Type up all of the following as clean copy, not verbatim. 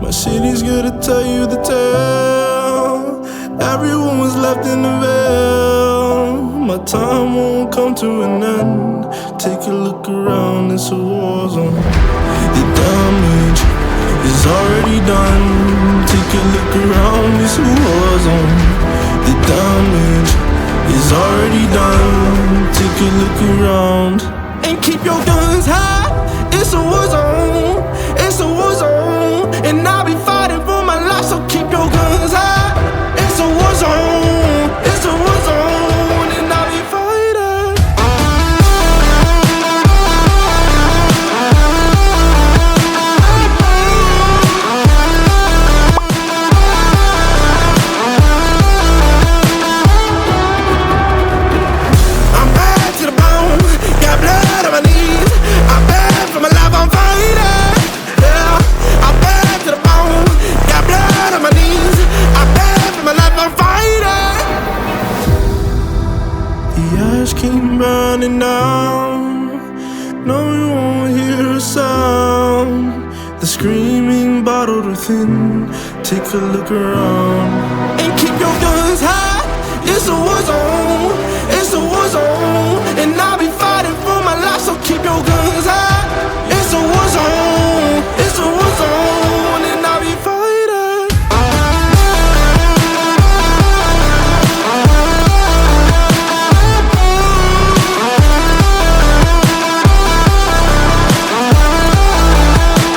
My city's gonna tell you the tale. Everyone was left in the veil. My time won't come to an end. Take a look around, it's a war zone. The damage is already done. Take a look around, it's a war zone. The damage is already done. Take a look around and keep your guns high. It's a war zone. It's a war zone, and I'll be fighting for my life. So keep your guns high. It's a war zone. It's a war zone, and I'll be fighting. I'm bad to the bone. Got blood on my knees. I'm bad for my life. I'm fighting. Yeah, I'm bad to the bone. Got blood on my knees. I'm bad for my life. I'm fighting. The ash came burning down. No, you won't hear a sound. The screaming bottled within. Take a look around and keep your guns high. It's a war zone. It's a war zone, and I'll be fighting for my life. So keep your guns high. It's a war zone. It's a war zone, and I'll be fighting.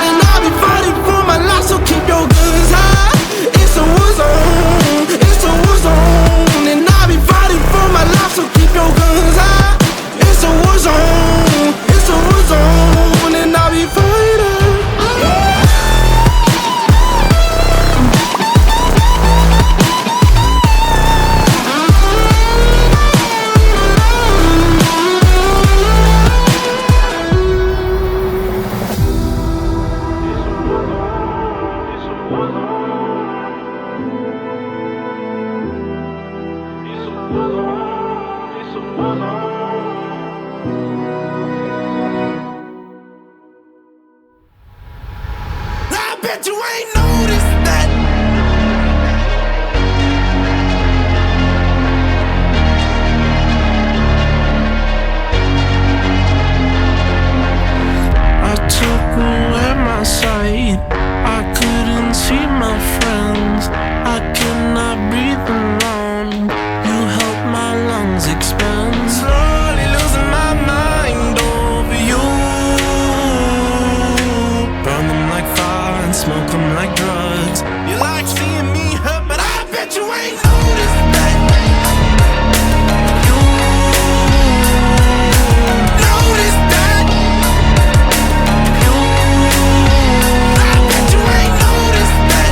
And I'll be fighting for my life. So keep your guns high. It's a war zone. It's a war zone, and I'll be fighting for my life. So keep your guns high. It's a war zone. It's a war zone, and I'll be fighting. I bet you ain't noticed that. I took away my sight. I couldn't see my friends. I could not breathe alone. You helped my lungs expand. Slowly losing my mind over you. Burn them like fire and smoke them like drugs. You like seeing me hurt, but I bet you ain't noticed that. You noticed that. You, I bet you ain't noticed that.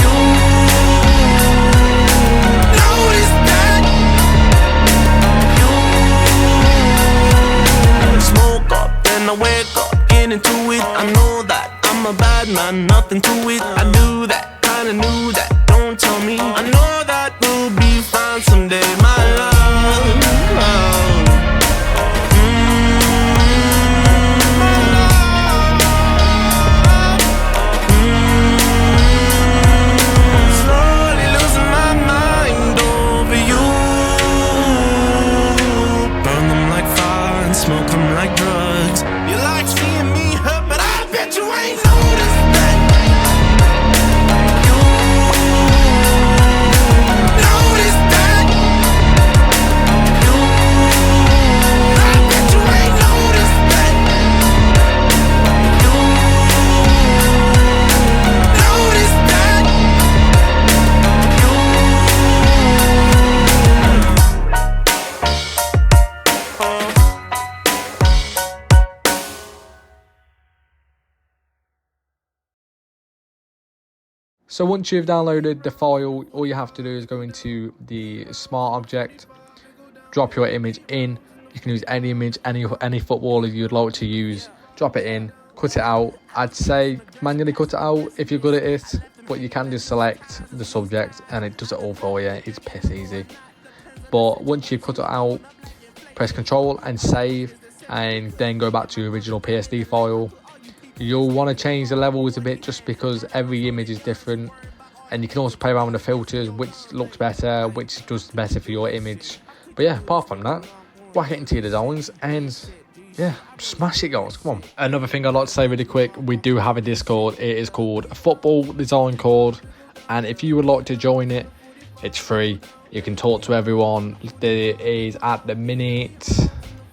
You noticed that. You smoke up, then I wake up, get into it. I know that I'm a bad man, nothing to it. I do that, kinda knew that. Don't tell me. I know that we'll be fine someday, my love. My love. Slowly losing my mind over you. Burn them like fire and smoke them like drugs. You like seeing me hurt, but I bet you ain't noticed that. You noticed that. You, I bet you ain't noticed that. You noticed that. So once you've downloaded the file, all you have to do is go into the smart object, drop your image in. You can use any image, any footballer you'd like to use, drop it in, cut it out. I'd say manually cut it out if you're good at it, but you can just select the subject and it does it all for you. It's piss easy. But once you've cut it out, press Control and save, and then go back to your original PSD file. You'll want to change the levels a bit just because every image is different, and you can also play around with the filters, which looks better, which does better for your image. But yeah, apart from that, whack it into your designs and yeah, smash it, guys. Come on. Another thing I'd like to say really quick, we do have a Discord. It is called Football Design Code, and if you would like to join it, it's free. You can talk to everyone. There is at the minute,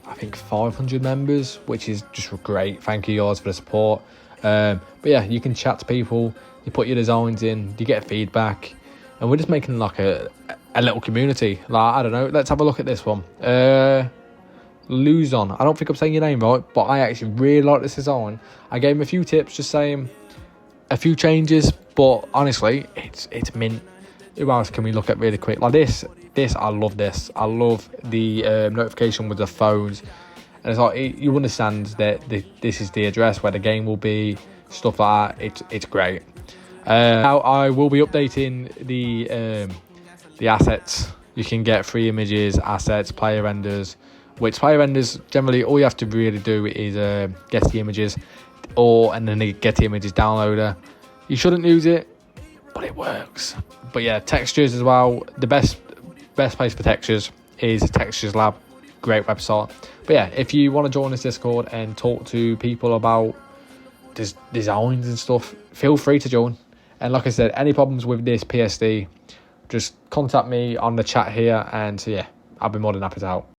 I think 500 members, which is just great. Thank you guys for the support. But yeah, you can chat to people, you put your designs in, you get feedback, and we're just making like a little community. Like, I don't know, let's have a look at this one. Luzon, I don't think I'm saying your name right, but I actually really like this design. I gave him a few tips, just saying a few changes, but honestly, it's mint. Who else can we look at really quick? Like this, I love this. I love the notification with the phones. And it's like, you understand that this is the address where the game will be, stuff like that. It's great. Now, I will be updating the assets. You can get free images, assets, player renders, which player renders, generally, all you have to really do is get the images, and then get the images downloader. You shouldn't use it, but it works. But yeah, textures as well. The best place for textures is Textures Lab. Great website. But yeah, if you want to join this Discord and talk to people about designs and stuff, feel free to join. And like I said, any problems with this PSD, just contact me on the chat here, and yeah, I'll be more than happy to help.